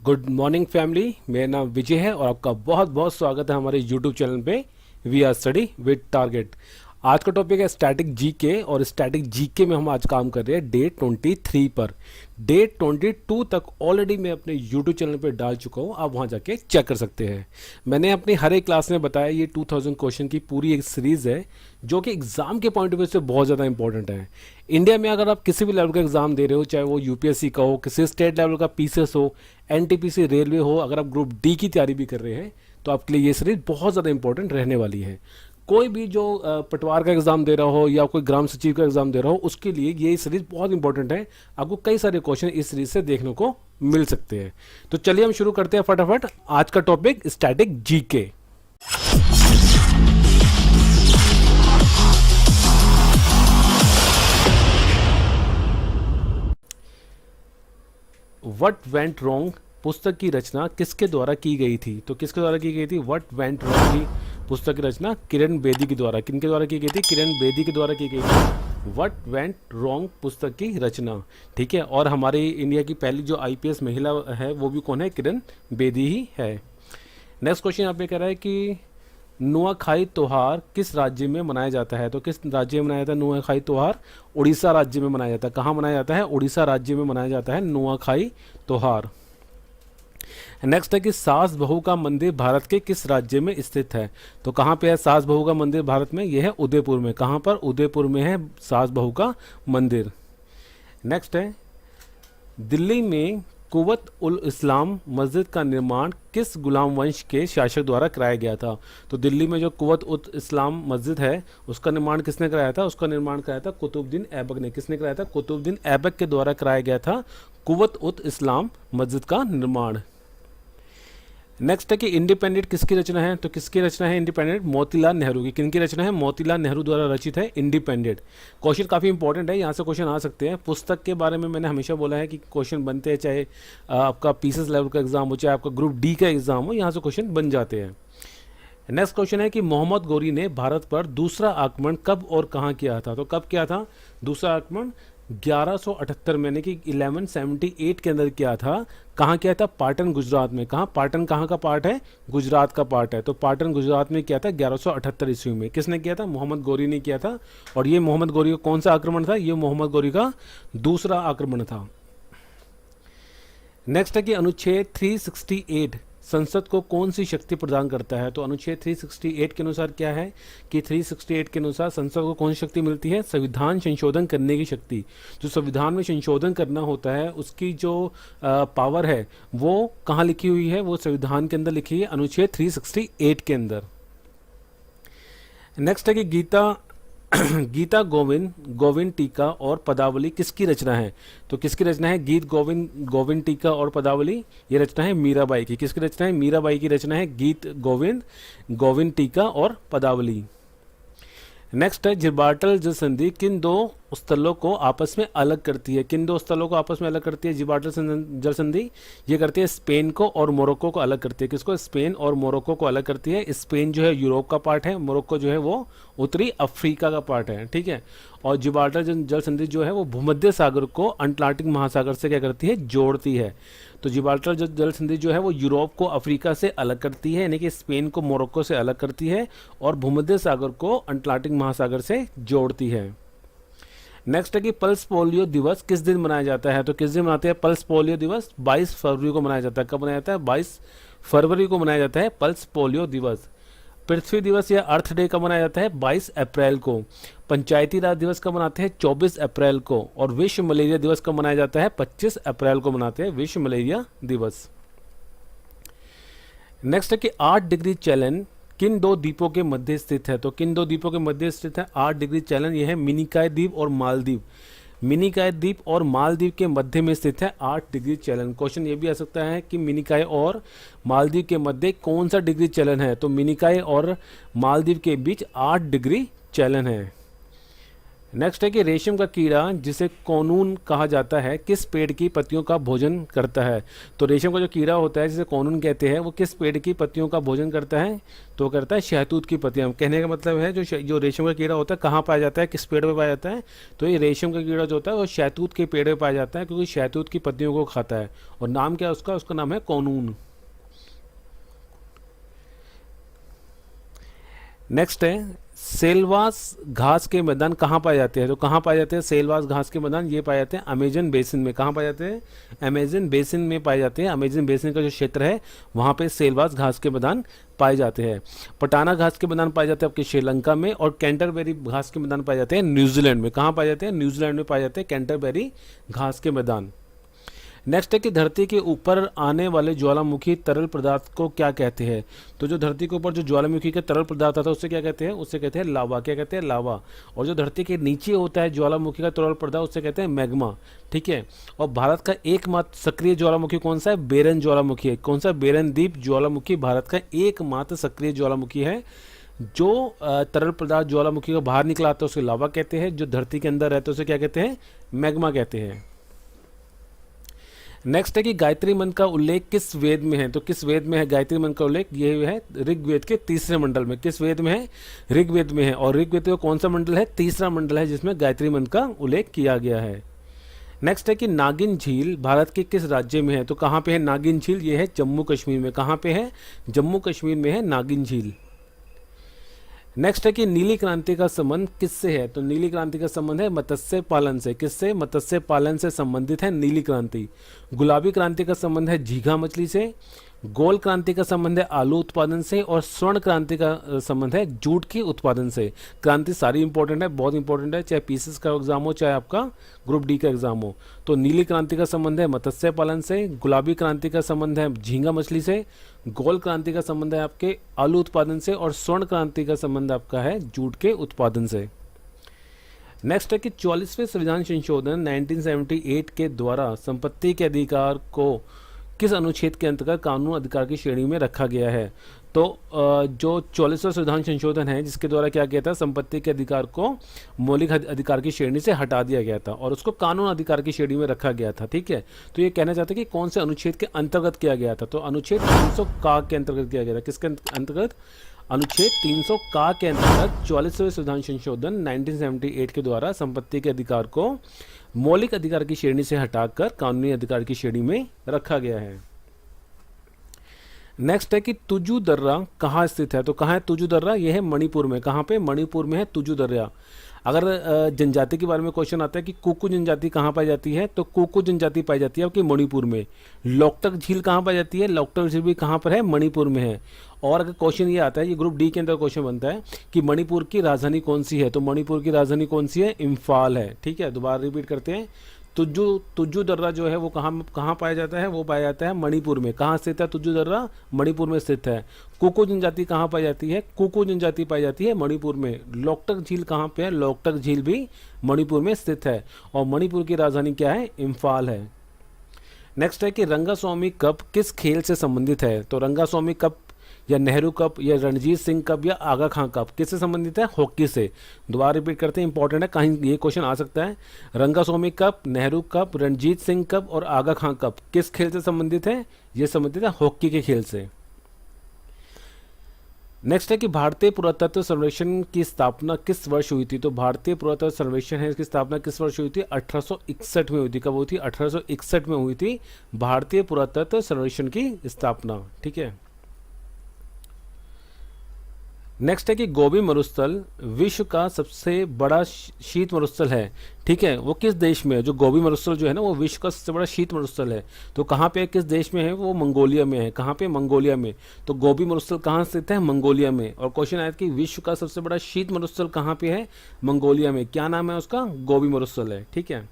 Good morning family. मेरा नाम विजय है और आपका बहुत बहुत स्वागत है हमारे यूट्यूब चैनल पे we are study with target. आज का टॉपिक है स्टैटिक जीके और स्टैटिक जीके में हम आज काम कर रहे हैं डे 23 पर। डे 22 तक ऑलरेडी मैं अपने यूट्यूब चैनल पे डाल चुका हूँ, आप वहाँ जाके चेक कर सकते हैं। मैंने अपनी हर एक क्लास में बताया ये 2000 क्वेश्चन की पूरी एक सीरीज़ है जो कि एग्ज़ाम के पॉइंट ऑफ व्यू से बहुत ज़्यादा इंपॉर्टेंट है। इंडिया में अगर आप किसी भी लेवल का एग्ज़ाम दे रहे हो, चाहे वो यूपीएससी का हो, किसी स्टेट लेवल का पीसीएस हो, एनटीपीसी रेलवे हो, अगर आप ग्रुप डी की तैयारी भी कर रहे हैं तो आपके लिए ये सीरीज बहुत ज़्यादा इंपॉर्टेंट रहने वाली है। कोई भी जो पटवार का एग्जाम दे रहा हो या कोई ग्राम सचिव का एग्जाम दे रहा हो उसके लिए ये सीरीज बहुत इंपॉर्टेंट है। आपको कई सारे क्वेश्चन इस सीरीज से देखने को मिल सकते हैं। तो चलिए हम शुरू करते हैं फटाफट। आज का topic static GK. What went wrong पुस्तक की रचना किसके द्वारा की गई थी? तो किसके द्वारा की गई थी व्हाट वेंट रॉन्ग की पुस्तक की रचना? किरण बेदी के द्वारा। किनके द्वारा की गई थी? किरण बेदी के द्वारा की गई थी व्हाट वेंट रॉन्ग पुस्तक की रचना। ठीक है, और हमारे इंडिया की पहली जो आईपीएस महिला है वो भी कौन है? किरण बेदी ही है। नेक्स्ट क्वेश्चन यहाँ पे कह रहा है कि नुआखाई त्योहार किस राज्य में मनाया जाता है? तो किस राज्य में मनाया जाता है नुआखाई त्योहार? उड़ीसा राज्य में मनाया जाता है। कहाँ मनाया जाता है? उड़ीसा राज्य में मनाया जाता है नुआखाई त्योहार। नेक्स्ट है कि सास बहू का मंदिर भारत के किस राज्य में स्थित है? तो कहाँ पे है सास बहू का मंदिर भारत में? यह है उदयपुर में। कहाँ पर? उदयपुर में है सास बहू का मंदिर। नेक्स्ट है दिल्ली में कुवत उल इस्लाम मस्जिद का निर्माण किस गुलाम वंश के शासक द्वारा कराया गया था? तो दिल्ली में जो कुवत उल इस्लाम मस्जिद है उसका निर्माण किसने कराया था? उसका निर्माण कराया था कुतुबुद्दीन ऐबक ने। किसने कराया था? कुतुबुद्दीन ऐबक के द्वारा कराया गया था कुवत उल इस्लाम मस्जिद का निर्माण। नेक्स्ट है कि इंडिपेंडेंट किसकी रचना है? तो किसकी रचना है इंडिपेंडेंट? मोतीलाल नेहरू की। किनकी रचना है? मोतीलाल नेहरू द्वारा रचित है इंडिपेंडेंट। क्वेश्चन काफ़ी इंपॉर्टेंट है, यहाँ से क्वेश्चन आ सकते हैं। पुस्तक के बारे में मैंने हमेशा बोला है कि क्वेश्चन बनते हैं, चाहे आपका पीसीएस लेवल का एग्जाम हो, चाहे आपका ग्रुप डी का एग्जाम हो, यहाँ से क्वेश्चन बन जाते हैं। नेक्स्ट क्वेश्चन है कि मोहम्मद गौरी ने भारत पर दूसरा आक्रमण कब और कहाँ किया था? तो कब किया था दूसरा आक्रमण? 1178 में, यानी कि 1178 के अंदर किया था। कहाँ किया था? पाटन गुजरात में। कहाँ? पाटन कहाँ का पार्ट है? गुजरात का पार्ट है। तो पाटन गुजरात में किया था 1178 ईस्वी में। किसने किया था? मोहम्मद गौरी ने किया था। और ये मोहम्मद गौरी का कौन सा आक्रमण था? ये मोहम्मद गौरी का दूसरा आक्रमण था। नेक्स्ट है कि अनुच्छेद 368 संसद को कौन सी शक्ति प्रदान करता है? तो अनुच्छेद 368 के अनुसार क्या है कि 368 के अनुसार संसद को कौन सी शक्ति मिलती है? संविधान संशोधन करने की शक्ति। जो संविधान में संशोधन करना होता है उसकी जो पावर है वो कहाँ लिखी हुई है? वो संविधान के अंदर लिखी है, अनुच्छेद 368 के अंदर। नेक्स्ट है कि गीता गोविंद टीका और पदावली किसकी रचना है? तो किसकी रचना है गीत गोविंद टीका और पदावली? ये रचना है मीराबाई की। किसकी रचना है? मीराबाई की रचना है गीत गोविंद टीका और पदावली। नेक्स्ट है जिब्राल्टर जल संधि किन दो स्थलों को आपस में अलग करती है? किन दो स्थलों को आपस में अलग करती है जिब्राल्टर जल संधि? ये करती है स्पेन को और मोरक्को को अलग करती है। किसको? स्पेन और मोरक्को को अलग करती है। स्पेन जो है यूरोप का पार्ट है, मोरक्को जो है वो उत्तरी अफ्रीका का पार्ट है। ठीक है, और जिब्राल्टर जल संधि जो है वो भूमध्य सागर को अटलांटिक महासागर से क्या करती है? जोड़ती है। तो जिब्राल्टर जल संधि जो है वो यूरोप को अफ्रीका से अलग करती है, यानी कि स्पेन को मोरक्को से अलग करती है और भूमध्य सागर को अटलांटिक महासागर से जोड़ती है। नेक्स्ट है कि पल्स पोलियो दिवस किस दिन मनाया जाता है? तो किस दिन मनाते हैं पल्स पोलियो दिवस? 22 फरवरी को मनाया जाता है। कब मनाया जाता है? 22 फरवरी को मनाया जाता है पल्स पोलियो दिवस। पृथ्वी दिवस या अर्थ डे कब मनाया जाता है? 22 अप्रैल को। पंचायती राज दिवस कब मनाते हैं? 24 अप्रैल को। और विश्व मलेरिया दिवस कब मनाया जाता है? 25 अप्रैल को मनाते हैं विश्व मलेरिया दिवस। नेक्स्ट है कि 8 डिग्री चैलेंज किन दो द्वीपों के मध्य स्थित है? तो किन दो द्वीपों के मध्य स्थित है 8 डिग्री चैलेंज? यह है मिनिकॉय द्वीप और मालदीव। मिनिकॉय द्वीप और मालदीव के मध्य में स्थित है 8 डिग्री चैलेंज। क्वेश्चन ये भी आ सकता है कि मिनिकॉय और मालदीव के मध्य कौन सा डिग्री चैलेंज है? तो मिनिकॉय और मालदीव के बीच 8 डिग्री चैलेंज है। नेक्स्ट है कि रेशम का कीड़ा जिसे कोनून कहा जाता है किस पेड़ की पत्तियों का भोजन करता है। तो रेशम का जो कीड़ा होता है जिसे कोनून कहते हैं वो किस पेड़ की पत्तियों का भोजन करता है, तो करता है शहतूत की पत्तियां। कहने का मतलब है जो रेशम का कीड़ा होता है कहाँ पाया जाता है, किस पेड़ पे पाया जाता है, तो ये रेशम का कीड़ा जो होता है वो शहतूत के पेड़ पे पाया जाता है क्योंकि शहतूत की पत्तियों को खाता है। और नाम क्या है उसका, उसका नाम है कोनून। नेक्स्ट है सेलवास घास के मैदान कहाँ पाए जाते हैं, तो कहाँ पाए जाते हैं सेलवास घास के मैदान, ये पाए जाते हैं अमेजन बेसिन में। कहाँ पाए जाते हैं, अमेजन बेसिन में पाए जाते हैं। अमेजन बेसिन का जो क्षेत्र है वहाँ पे सेलवास घास के मैदान पाए जाते हैं। पटाना घास के मैदान पाए जाते हैं आपके श्रीलंका में, और कैंटरबेरी घास के मैदान पाए जाते हैं न्यूजीलैंड में। कहाँ पाए जाते हैं, न्यूजीलैंड में पाए जाते हैं कैंटरबेरी घास के मैदान। नेक्स्ट है कि धरती के ऊपर आने वाले ज्वालामुखी तरल पदार्थ को क्या कहते हैं, तो जो धरती के ऊपर जो ज्वालामुखी का तरल पदार्थ आता है उससे क्या कहते हैं, उससे कहते हैं लावा। क्या कहते हैं, लावा। और जो धरती के नीचे होता है ज्वालामुखी का तरल पदार्थ उससे कहते हैं मैग्मा। ठीक है। और भारत का एकमात्र सक्रिय ज्वालामुखी कौन सा है, बेरन ज्वालामुखी है। कौन सा, बेरन द्वीप ज्वालामुखी भारत का एकमात्र सक्रिय ज्वालामुखी है। जो तरल पदार्थ ज्वालामुखी का बाहर निकला आता है उसे लावा कहते हैं, जो धरती के अंदर रहता है उसे क्या कहते हैं, मैग्मा कहते हैं। नेक्स्ट है कि गायत्री मंत्र का उल्लेख किस वेद में है, तो किस वेद में है गायत्री मंत्र का उल्लेख, ये है ऋग्वेद के तीसरे मंडल में। किस वेद में है, ऋग्वेद में है। और ऋग्वेद का कौन सा मंडल है, तीसरा मंडल है जिसमें गायत्री मंत्र का उल्लेख किया गया है। नेक्स्ट है कि नागिन झील भारत के किस राज्य में है, तो कहाँ पे है नागिन झील, ये है जम्मू कश्मीर में। कहाँ पे है, जम्मू कश्मीर में है नागिन झील। नेक्स्ट है कि नीली क्रांति का संबंध किससे है, तो नीली क्रांति का संबंध है मत्स्य पालन से। किससे, मत्स्य पालन से संबंधित है नीली क्रांति। गुलाबी क्रांति का संबंध है झींगा मछली से। गोल क्रांति का संबंध है आलू उत्पादन से। और स्वर्ण क्रांति का संबंध है जूट के उत्पादन से। क्रांति सारी इंपॉर्टेंट है, बहुत इंपॉर्टेंट है, चाहे पीसीएस का एग्जाम हो चाहे आपका ग्रुप डी का एग्जाम हो। तो नीली क्रांति का संबंध है मत्स्य पालन से। गुलाबी क्रांति का संबंध है झींगा मछली से। गोल क्रांति का संबंध है आपके आलू उत्पादन से। और स्वर्ण क्रांति का संबंध आपका है जूट के उत्पादन से। नेक्स्ट है कि 44वें संविधान संशोधन 1978 के द्वारा संपत्ति के अधिकार को किस अनुच्छेद के अंतर्गत कानून अधिकार की श्रेणी में रखा गया है, तो जो 44वां संविधान संशोधन है जिसके द्वारा क्या किया था, संपत्ति के अधिकार को मौलिक अधिकार की श्रेणी से हटा दिया गया था और उसको कानून अधिकार की श्रेणी में रखा गया था। ठीक है। तो ये कहना चाहते हैं कि कौन से अनुच्छेद के अंतर्गत किया गया था, तो अनुच्छेद 300 का के अंतर्गत किया गया था। किसके अंतर्गत, अनुच्छेद 300 का के अंतर्गत 44वें संविधान संशोधन 1978 के द्वारा संपत्ति के अधिकार को मौलिक अधिकार की श्रेणी से हटाकर कानूनी अधिकार की श्रेणी में रखा गया है। नेक्स्ट है कि तुजू दर्रा कहाँ स्थित है, तो कहाँ है तुजू दर्रा, यह है मणिपुर में। कहाँ पे, मणिपुर में है तुजू दर्रा। अगर जनजाति के बारे में क्वेश्चन आता है कि कुकु जनजाति कहाँ पाई जाती है, तो कुकु जनजाति पाई जाती है आपकी मणिपुर में। लोकटक झील कहाँ पाई जाती है, लोकटक झील भी कहाँ पर है, मणिपुर में है। और अगर क्वेश्चन ये आता है, ये ग्रुप डी के अंदर क्वेश्चन बनता है कि मणिपुर की राजधानी कौन सी है, तो मणिपुर की राजधानी कौन सी है, इम्फाल है। ठीक है, दोबारा रिपीट करते हैं। तुजू दर्रा जो है वो कहाँ पाया जाता है, वो पाया जाता है मणिपुर में। कहाँ स्थित है तुजू दर्रा, मणिपुर में स्थित है। कुकु जनजाति कहाँ पाई जाती है, कुकु जनजाति पाई जाती है मणिपुर में। लोकटक झील कहाँ पे है, लोकटक झील भी मणिपुर में स्थित है। और मणिपुर की राजधानी क्या है, इम्फाल है। नेक्स्ट है कि रंगास्वामी कप किस खेल से संबंधित है, तो रंगास्वामी कप या नेहरू कप या रणजीत सिंह कप या आगा खां कप किससे संबंधित है, हॉकी से। दोबारा रिपीट करते हैं, इंपॉर्टेंट है, कहीं ये क्वेश्चन आ सकता है। Rangaswamy cup, Nehru cup, Ranjit Singh cup और आगा खां कप किस खेल से संबंधित है, ये संबंधित है हॉकी के खेल से। नेक्स्ट है कि भारतीय पुरातत्व सर्वेक्षण की स्थापना किस वर्ष हुई थी, तो भारतीय पुरातत्व सर्वेक्षण है इसकी स्थापना किस वर्ष हुई थी, 1861 में हुई थी। कब हुई थी, 1861 में हुई थी भारतीय पुरातत्व सर्वेक्षण की स्थापना। ठीक है। नेक्स्ट है कि गोबी मरुस्थल विश्व का सबसे बड़ा शीत मरुस्थल है। ठीक है, वो किस देश में है, जो गोबी मरुस्थल जो है ना वो विश्व का सबसे बड़ा शीत मरुस्थल है। तो कहाँ पे है, किस देश में है, वो मंगोलिया में है। कहाँ पे, मंगोलिया में। तो गोबी मरुस्थल कहाँ स्थित है, मंगोलिया में। और क्वेश्चन आया कि विश्व का सबसे बड़ा शीत मरुस्थल कहाँ पे है, मंगोलिया में। क्या नाम है उसका, गोबी मरुस्थल है। ठीक है।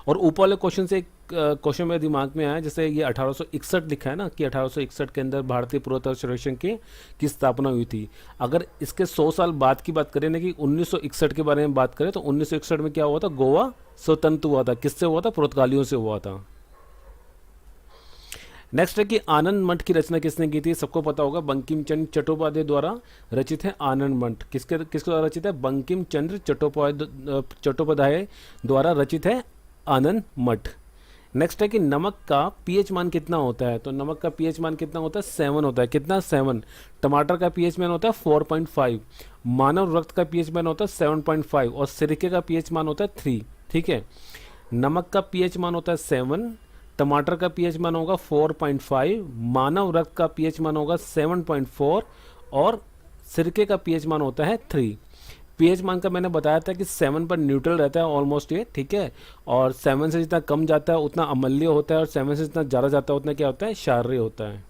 और ऊपर वाले क्वेश्चन से एक क्वेश्चन मेरे दिमाग में आया, जैसे ये 1861 लिखा है ना कि 1861 के अंदर भारतीय पुरातत्व सर्वेक्षण की स्थापना हुई थी। अगर इसके 100 साल बाद की बात करें ना कि 1961 के बारे में बात करें, तो 1961 में क्या हुआ था, गोवा स्वतंत्र हुआ था। किससे हुआ था, पुर्तगालियों से हुआ था। नेक्स्ट है कि आनंद मठ की रचना किसने की थी, सबको पता होगा बंकिम चंद्र चट्टोपाध्याय द्वारा रचित है आनंद मठ। किसके किसके द्वारा रचित है, बंकिम चंद्र चट्टोपाध्याय द्वारा रचित है आनंद मठ। नेक्स्ट है कि नमक का पीएच मान कितना होता है, तो नमक का पीएच मान कितना होता है, 7 होता है। कितना, 7। टमाटर का पीएच मान होता है 4.5, मानव रक्त का पीएच मान होता है 7.5 और सिरके का पीएच मान होता है 3। ठीक है, नमक का पीएच मान होता है 7, टमाटर का पीएच मान होगा 4.5, मानव रक्त का पीएच मान होगा 7.4 और सिरके का पीएच मान होता है 3। पीएच मान का मैंने बताया था कि 7 पर न्यूट्रल रहता है ऑलमोस्ट ये, ठीक है, और 7 से जितना कम जाता है उतना अम्लीय होता है और 7 से जितना ज़्यादा जाता है उतना क्या होता है, क्षारीय होता है।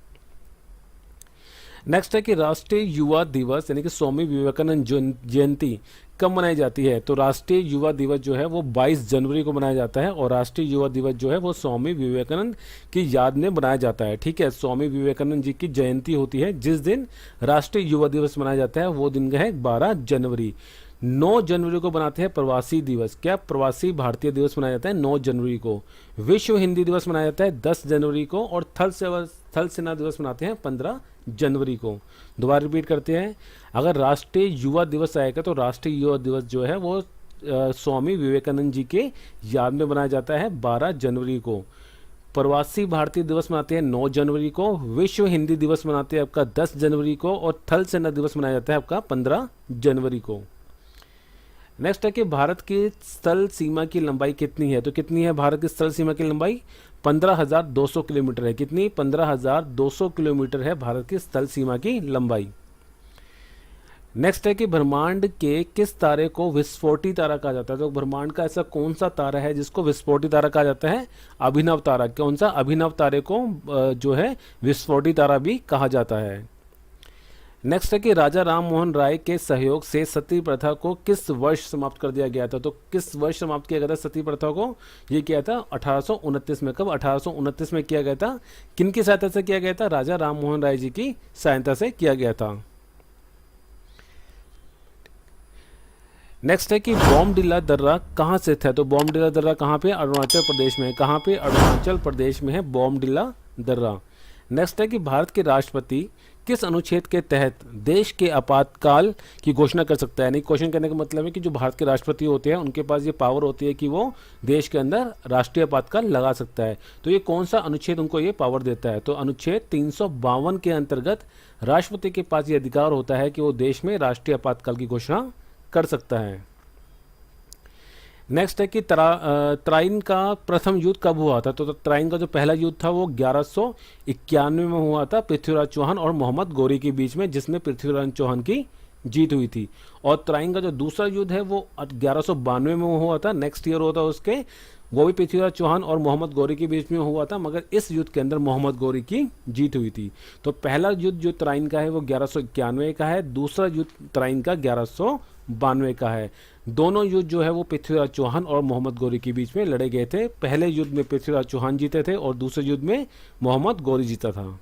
नेक्स्ट है कि राष्ट्रीय युवा दिवस यानी कि स्वामी विवेकानंद जयंती कब मनाई जाती है, तो राष्ट्रीय युवा दिवस जो है वो 22 जनवरी को मनाया जाता है और राष्ट्रीय युवा दिवस जो है वो स्वामी विवेकानंद की याद में मनाया जाता है। ठीक है, स्वामी विवेकानंद जी की जयंती होती है, जिस दिन राष्ट्रीय युवा दिवस मनाया जाता है वो दिन है 12 जनवरी। 9 जनवरी को बनाते हैं प्रवासी दिवस, क्या प्रवासी भारतीय दिवस मनाया जाता है 9 जनवरी को। विश्व हिंदी दिवस मनाया जाता है 10 जनवरी को और थल सेना दिवस मनाते हैं 15 जनवरी को। दोबारा रिपीट करते हैं, अगर राष्ट्रीय युवा दिवस आएगा तो राष्ट्रीय युवा दिवस जो है वो स्वामी विवेकानंद जी के याद में मनाया जाता है 12 जनवरी को। प्रवासी भारतीय दिवस मनाते हैं 9 जनवरी को, विश्व हिंदी दिवस मनाते हैं आपका 10 जनवरी को और थल सेना दिवस मनाया जाता है आपका 15 जनवरी को। नेक्स्ट है कि भारत की स्थल सीमा की लंबाई कितनी है, तो कितनी है भारत की स्थल सीमा की लंबाई, 15,200 किलोमीटर है। कितनी, 15,200 किलोमीटर है भारत की स्थल सीमा की लंबाई। नेक्स्ट है कि ब्रह्मांड के किस तारे को विस्फोटी तारा कहा जाता है, तो ब्रह्मांड का ऐसा कौन सा तारा है जिसको विस्फोटी तारा कहा जाता है, अभिनव तारा। कौन सा, अभिनव तारे को जो है विस्फोटी तारा भी कहा जाता है। नेक्स्ट है कि राजा राम मोहन राय के सहयोग से सती प्रथा को किस वर्ष समाप्त कर दिया गया था, तो किस वर्ष समाप्त किया गया था सती प्रथा को, ये किया था 1829 में। कब, 1829 में किया गया था। किनकी सहायता से किया गया था, राजा राम मोहन राय जी की सहायता से किया गया था। नेक्स्ट है कि बॉमडिला दर्रा कहाँ स्थित है, तो बॉमडिला दर्रा कहाँ पे, अरुणाचल प्रदेश में। कहाँ पे, अरुणाचल प्रदेश में है बॉमडिला दर्रा। नेक्स्ट है कि भारत के राष्ट्रपति किस अनुच्छेद के तहत देश के आपातकाल की घोषणा कर सकता है, यानी क्वेश्चन करने का मतलब है कि जो भारत के राष्ट्रपति होते हैं उनके पास ये पावर होती है कि वो देश के अंदर राष्ट्रीय आपातकाल लगा सकता है। तो ये कौन सा अनुच्छेद उनको ये पावर देता है, तो अनुच्छेद 352 के अंतर्गत राष्ट्रपति के पास ये अधिकार होता है कि वो देश में राष्ट्रीय आपातकाल की घोषणा कर सकता है। नेक्स्ट है कि तराइन का प्रथम युद्ध कब हुआ था, तो तराइन का जो पहला युद्ध था वो 1191 में हुआ था पृथ्वीराज चौहान और मोहम्मद गौरी के बीच में, जिसमें पृथ्वीराज चौहान की जीत हुई थी। और तराइन का जो दूसरा युद्ध है वो 1192 में हुआ था, नेक्स्ट ईयर हुआ था उसके, वो भी पृथ्वीराज चौहान और मोहम्मद गौरी के बीच में हुआ था, मगर इस युद्ध के अंदर मोहम्मद गौरी की जीत हुई थी। तो पहला युद्ध जो तराइन का है वो 1191 का है, दूसरा युद्ध तराइन का 1192 का है। दोनों युद्ध जो है वो पृथ्वीराज चौहान और मोहम्मद गौरी के बीच में लड़े गए थे। पहले युद्ध में पृथ्वीराज चौहान जीते थे और दूसरे युद्ध में मोहम्मद गौरी जीता था।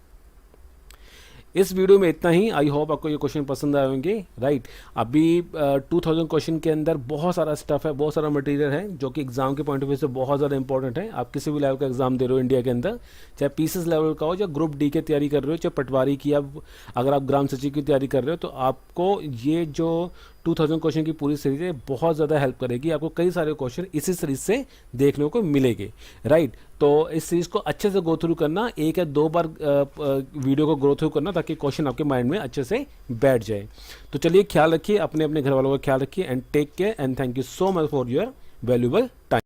इस वीडियो में इतना ही। आई होप आपको ये क्वेश्चन पसंद आए होंगे, राइट। अभी 2000 क्वेश्चन के अंदर बहुत सारा स्टफ है, बहुत सारा मटेरियल है जो कि एग्जाम के पॉइंट ऑफ व्यू से बहुत ज़्यादा इंपॉर्टेंट है। आप किसी भी लेवल का एग्जाम दे रहे हो इंडिया के अंदर, चाहे पीसीएस लेवल का हो, या ग्रुप डी की तैयारी कर रहे हो, चाहे पटवारी की, अगर आप ग्राम सचिव की तैयारी कर रहे हो, तो आपको ये जो 2000 क्वेश्चन की पूरी सीरीज है बहुत ज़्यादा हेल्प करेगी। आपको कई सारे क्वेश्चन इसी सीरीज से देखने को मिलेंगे, राइट। तो इस सीरीज को अच्छे से गो थ्रू करना, 1 या 2 बार वीडियो को गो थ्रू करना, ताकि क्वेश्चन आपके माइंड में अच्छे से बैठ जाए। तो चलिए, ख्याल रखिए, अपने अपने घर वालों का ख्याल रखिए, and take care and thank you so much for your valuable time.